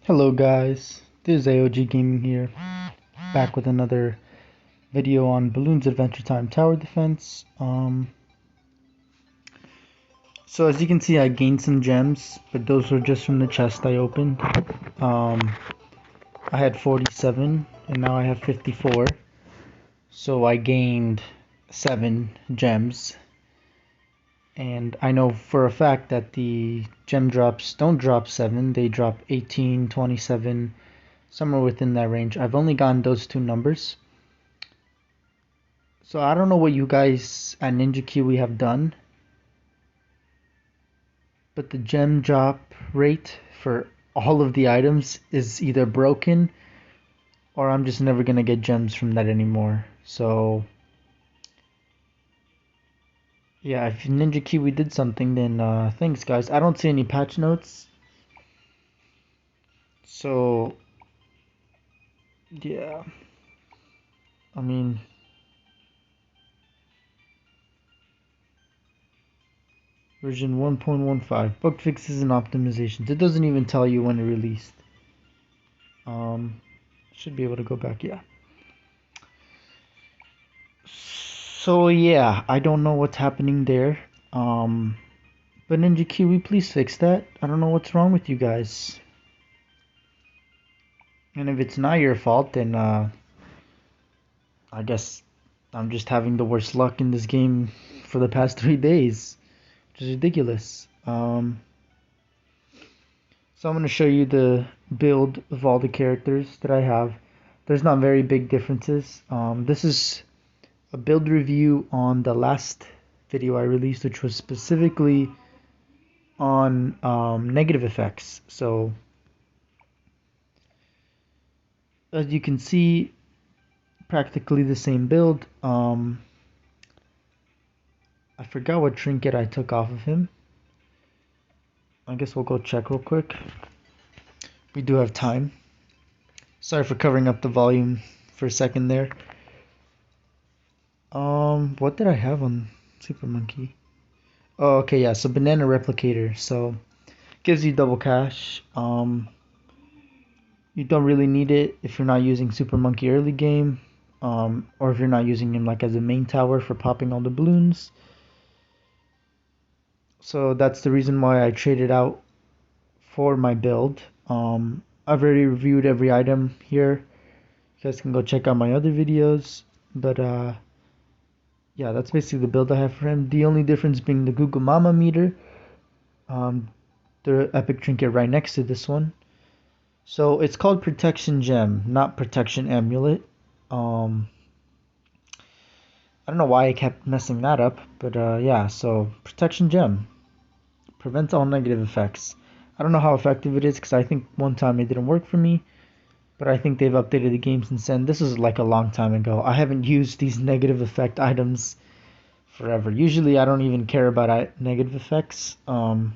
Hello guys, this is AOG Gaming here, back with another video on Bloons Adventure Time Tower Defense. So as you can see, I gained some gems, but those were just from the chest I opened. I had 47 and now I have 54. So I gained 7 gems. And I know for a fact that the gem drops don't drop 7, they drop 18, 27, somewhere within that range. I've only gotten those two numbers. So I don't know what you guys at Ninja Kiwi have done, but the gem drop rate for all of the items is either broken or I'm just never gonna get gems from that anymore. So yeah, if Ninja Kiwi did something, then thanks guys. I don't see any patch notes. So yeah, I mean, version 1.15 bug fixes and optimizations. It doesn't even tell you when it released. Should be able to go back. Yeah. So yeah, I don't know what's happening there. But Ninja Kiwi, please fix that. I don't know what's wrong with you guys. And if it's not your fault, then I guess I'm just having the worst luck in this game for the past 3 days, which is ridiculous. So I'm gonna show you the build of all the characters that I have. There's not very big differences. This is a build review on the last video I released, which was specifically on negative effects. So as you can see, practically the same build. I forgot what trinket I took off of him. I guess we'll go check real quick. We do have time. Sorry for covering up the volume for a second there. What did I have on Super Monkey? Oh, okay, yeah, so Banana Replicator. So gives you double cash. You don't really need it if you're not using Super Monkey early game, or if you're not using him like as a main tower for popping all the balloons. So that's the reason why I traded out for my build. I've already reviewed every item here. You guys can go check out my other videos. But yeah, that's basically the build I have for him. The only difference being the Google Mama meter, the epic trinket right next to this one. So it's called Protection Gem, not Protection Amulet. I don't know why I kept messing that up, but yeah, so Protection Gem prevents all negative effects. I don't know how effective it is because I think one time it didn't work for me, but I think they've updated the game since then. This is like a long time ago. I haven't used these negative effect items forever. Usually I don't even care about negative effects. But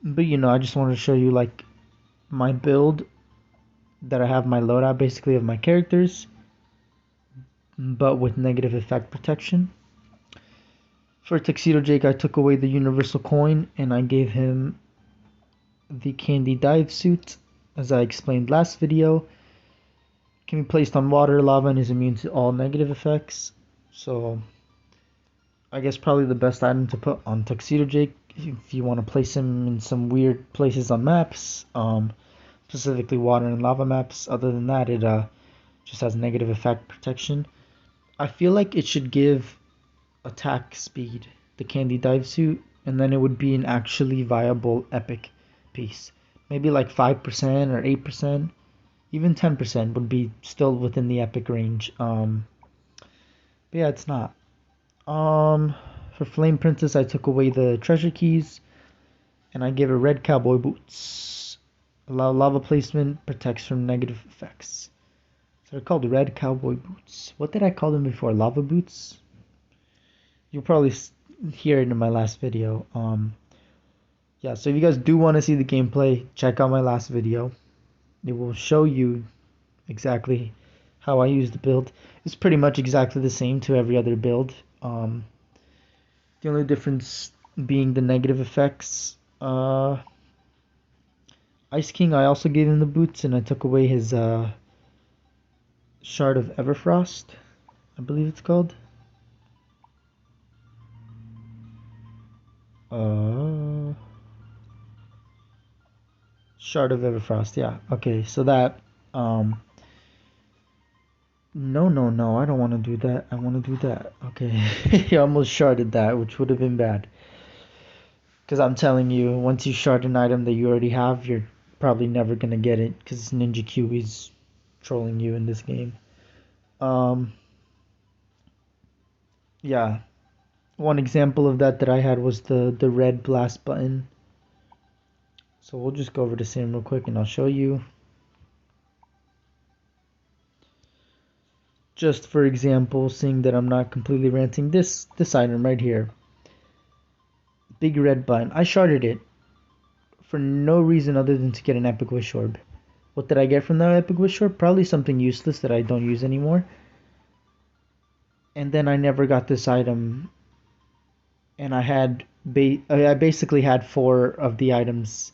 you know, I just wanted to show you like my build that I have my loadout basically of my characters, but with negative effect protection. For Tuxedo Jake, I took away the universal coin and I gave him the candy dive suit, as I explained last video. Can be placed on water, lava, and is immune to all negative effects. So I guess probably the best item to put on Tuxedo Jake if you want to place him in some weird places on maps, specifically water and lava maps. Other than that, it just has negative effect protection. I feel like it should give attack speed, the candy dive suit, and then it would be an actually viable epic piece. Maybe like 5% or 8%, even 10% would be still within the epic range. But yeah, it's not. For Flame Princess, I took away the treasure keys, and I gave her red cowboy boots. Allow lava placement, protects from negative effects. So they're called red cowboy boots. What did I call them before? Lava boots? You'll probably hear it in my last video. Yeah, so if you guys do want to see the gameplay, check out my last video. It will show you exactly how I use the build. It's pretty much exactly the same to every other build. The only difference being the negative effects. Ice King, I also gave him the boots, and I took away his Shard of Everfrost, I believe it's called. Uh, Shard of Everfrost, yeah. Okay, so that, no, no, no, I don't want to do that. I want to do that. Okay, he almost sharded that, which would have been bad. Because I'm telling you, once you shard an item that you already have, you're probably never gonna get it, because Ninja Q is trolling you in this game. Um, yeah, one example of that I had was the red blast button. So we'll just go over the same real quick, and I'll show you. Just for example, seeing that I'm not completely ranting, this item right here, big red button. I sharded it for no reason other than to get an epic wish orb. What did I get from that epic wish orb? Probably something useless that I don't use anymore. And then I never got this item, and I basically had 4 of the items.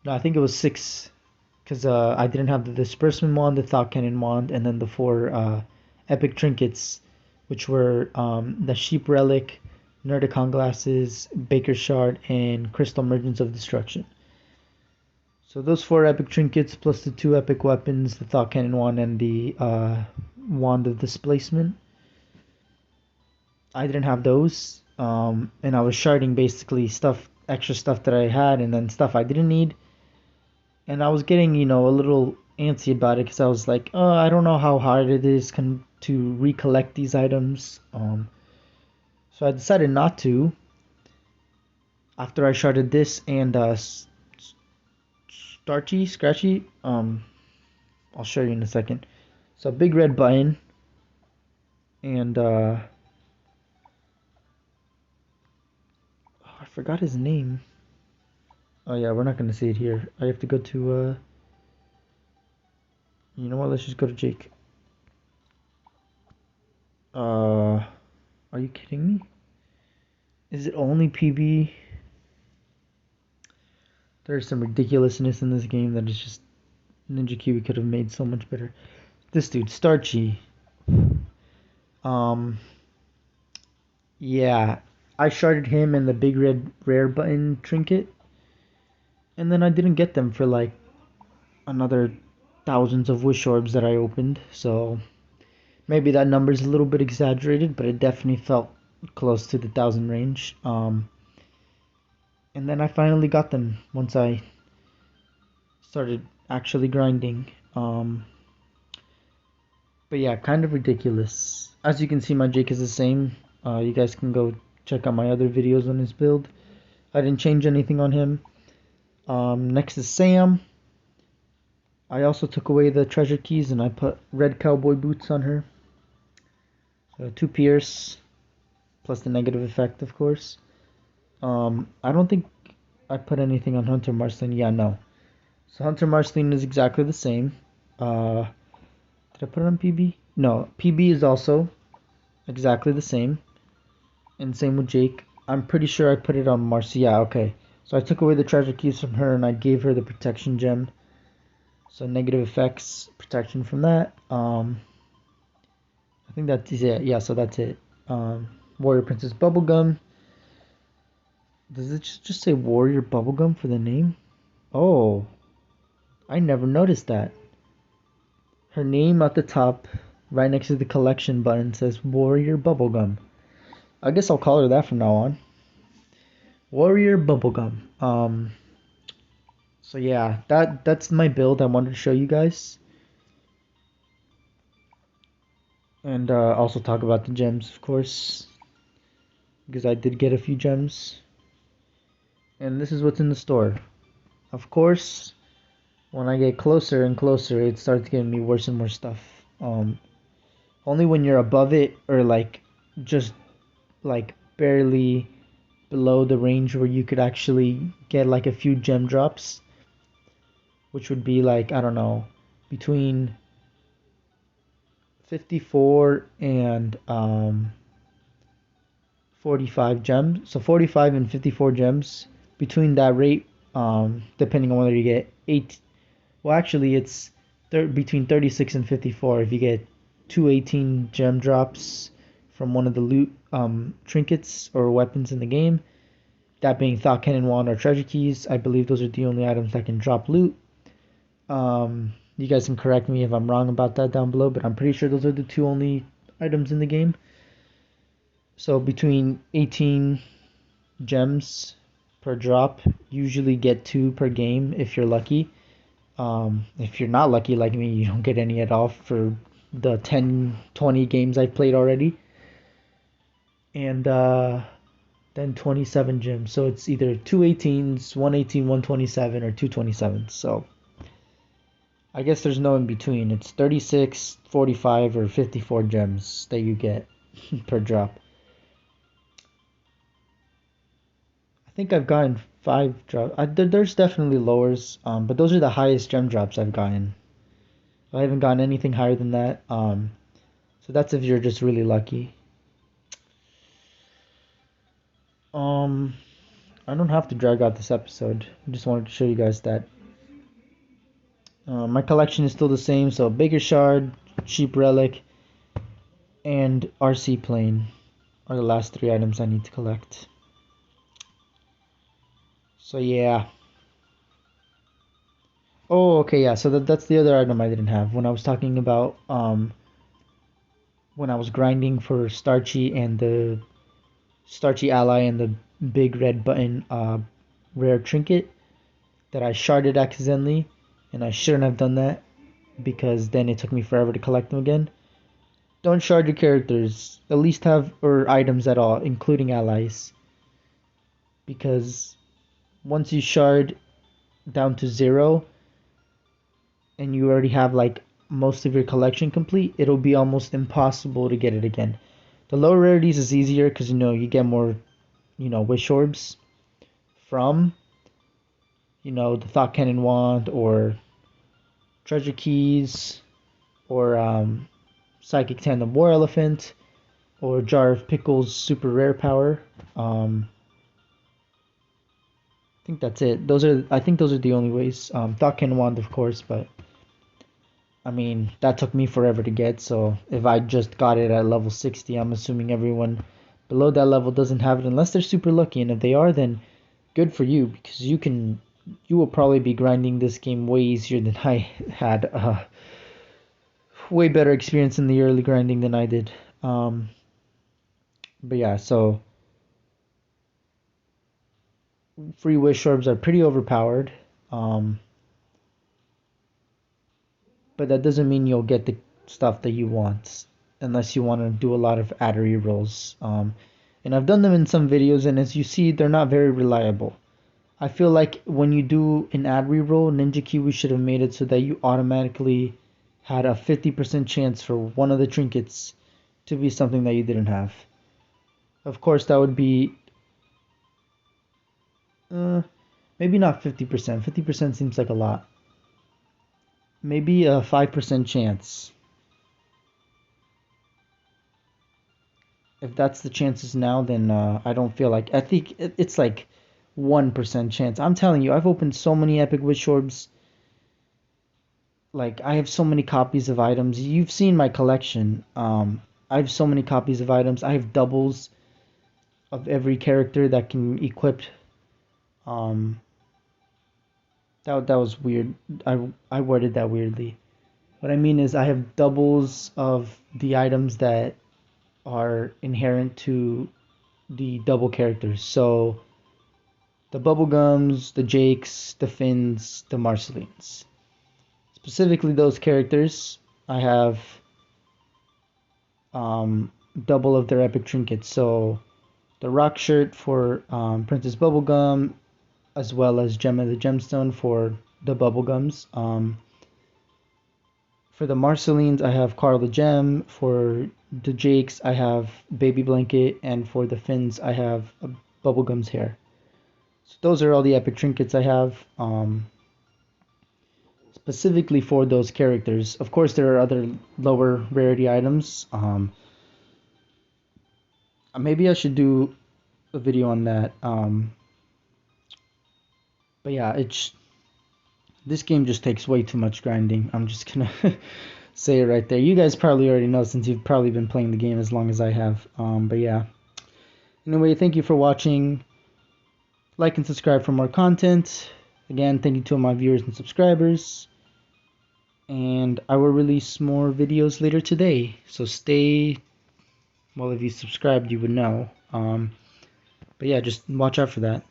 No, I think it was 6, because I didn't have the disbursement wand, the thought cannon wand, and then the 4 epic trinkets, which were the sheep relic, Nerdicon glasses, Baker's shard, and crystal merchants of destruction. So those 4 epic trinkets plus the 2 epic weapons, the thought cannon wand and the wand of displacement. I didn't have those, and I was sharding basically extra stuff that I had, and then stuff I didn't need. And I was getting, a little antsy about it because I was like, oh, I don't know how hard it is to recollect these items. So I decided not to. After I sharded this and Scratchy, I'll show you in a second. So big red button, and oh, I forgot his name. Oh yeah, we're not gonna see it here. I have to go to you know what? Let's just go to Jake. Are you kidding me? Is it only PB? There's some ridiculousness in this game that is just Ninja Kiwi could have made so much better. This dude, Starchy. Um, yeah, I sharded him and the big red rare button trinket, and then I didn't get them for like another thousands of wish orbs that I opened. So maybe that number's a little bit exaggerated, but it definitely felt close to the 1,000 range. And then I finally got them once I started actually grinding. But yeah, kind of ridiculous. As you can see, my Jake is the same. You guys can go check out my other videos on his build. I didn't change anything on him. Next is Sam. I also took away the treasure keys and I put red cowboy boots on her. 2 pierce, plus the negative effect, of course. I don't think I put anything on Hunter Marceline. Yeah, no. So Hunter Marceline is exactly the same. Did I put it on PB? No, PB is also exactly the same. And same with Jake. I'm pretty sure I put it on Marcy. Yeah, okay. So I took away the treasure keys from her and I gave her the protection gem. So negative effects, protection from that. I think that's it. Yeah, so that's it. Warrior Princess Bubblegum. Does it just say Warrior Bubblegum for the name? Oh, I never noticed that. Her name at the top, right next to the collection button, says Warrior Bubblegum. I guess I'll call her that from now on. Warrior Bubblegum. So yeah, that's my build I wanted to show you guys. And also talk about the gems, of course. Because I did get a few gems. And this is what's in the store. Of course, when I get closer and closer, it starts giving me worse and worse stuff. Only when you're above it or like just like barely below the range where you could actually get like a few gem drops, which would be like, I don't know, between 54 and 45 gems. So 45 and 54 gems. Between that rate, depending on whether you get 8. Well, actually, it's between 36 and 54 if you get 218 gem drops from one of the loot trinkets or weapons in the game. That being Thought Cannon Wand or Treasure Keys. I believe those are the only items that can drop loot. You guys can correct me if I'm wrong about that down below, but I'm pretty sure those are the two only items in the game. So between 18 gems per drop, usually get 2 per game if you're lucky. If you're not lucky like me, you don't get any at all for the 10, 20 games I've played already. And then 27 gems. So it's either 218s, 118, 127, or 227s. So I guess there's no in between. It's 36, 45, or 54 gems that you get per drop. I think I've gotten 5 drops. There's definitely lowers, but those are the highest gem drops I've gotten. I haven't gotten anything higher than that. So that's if you're just really lucky. I don't have to drag out this episode. I just wanted to show you guys that. My collection is still the same, so Baker Shard, Cheap Relic, and RC Plane are the last 3 items I need to collect. So yeah. Oh, okay, yeah. So that's the other item I didn't have when I was talking about when I was grinding for Starchy and the Starchy Ally and the big red button rare trinket that I sharded accidentally, and I shouldn't have done that because then it took me forever to collect them again. Don't shard your characters. At least have or items at all, including allies. Because once you shard down to 0 and you already have like most of your collection complete, it'll be almost impossible to get it again. The lower rarities is easier because you get more, wish orbs from, the Thought Cannon Wand or Treasure Keys or Psychic Tandem War Elephant or Jar of Pickles Super Rare Power. I think that's it. I think those are the only ways. Thought Cannon Wand, of course, but I mean that took me forever to get. So if I just got it at level 60, I'm assuming everyone below that level doesn't have it unless they're super lucky. And if they are, then good for you because you will probably be grinding this game way easier than I had. Way better experience in the early grinding than I did. But yeah, so free wish orbs are pretty overpowered. But that doesn't mean you'll get the stuff that you want unless you want to do a lot of addery rolls. And I've done them in some videos, and as you see, they're not very reliable. I feel like when you do an ad reroll, Ninja Kiwi should have made it so that you automatically had a 50% chance for one of the trinkets to be something that you didn't have. Of course, that would be maybe not 50%. 50% seems like a lot. Maybe a 5% chance. If that's the chances now, then I don't feel like. I think it's like 1% chance. I'm telling you, I've opened so many epic wish orbs. Like I have so many copies of items. You've seen my collection. I have so many copies of items. I have doubles of every character that can equip. Um, that was weird. I worded that weirdly. What I mean is I have doubles of the items that are inherent to the double characters. So the Bubblegums, the Jakes, the Finns, the Marcelines. Specifically those characters, I have double of their epic trinkets. So the rock shirt for Princess Bubblegum, as well as Gem of the Gemstone for the Bubblegums. For the Marcelines, I have Carl the Gem. For the Jakes, I have Baby Blanket. And for the Finns, I have Bubblegum's hair. So those are all the epic trinkets I have. Specifically for those characters. Of course, there are other lower rarity items. Maybe I should do a video on that. But yeah, this game just takes way too much grinding. I'm just gonna say it right there. You guys probably already know since you've probably been playing the game as long as I have. But yeah. Anyway, thank you for watching. Like and subscribe for more content. Again, thank you to all my viewers and subscribers. And I will release more videos later today. So stay. Well, if you subscribed, you would know. But yeah, just watch out for that.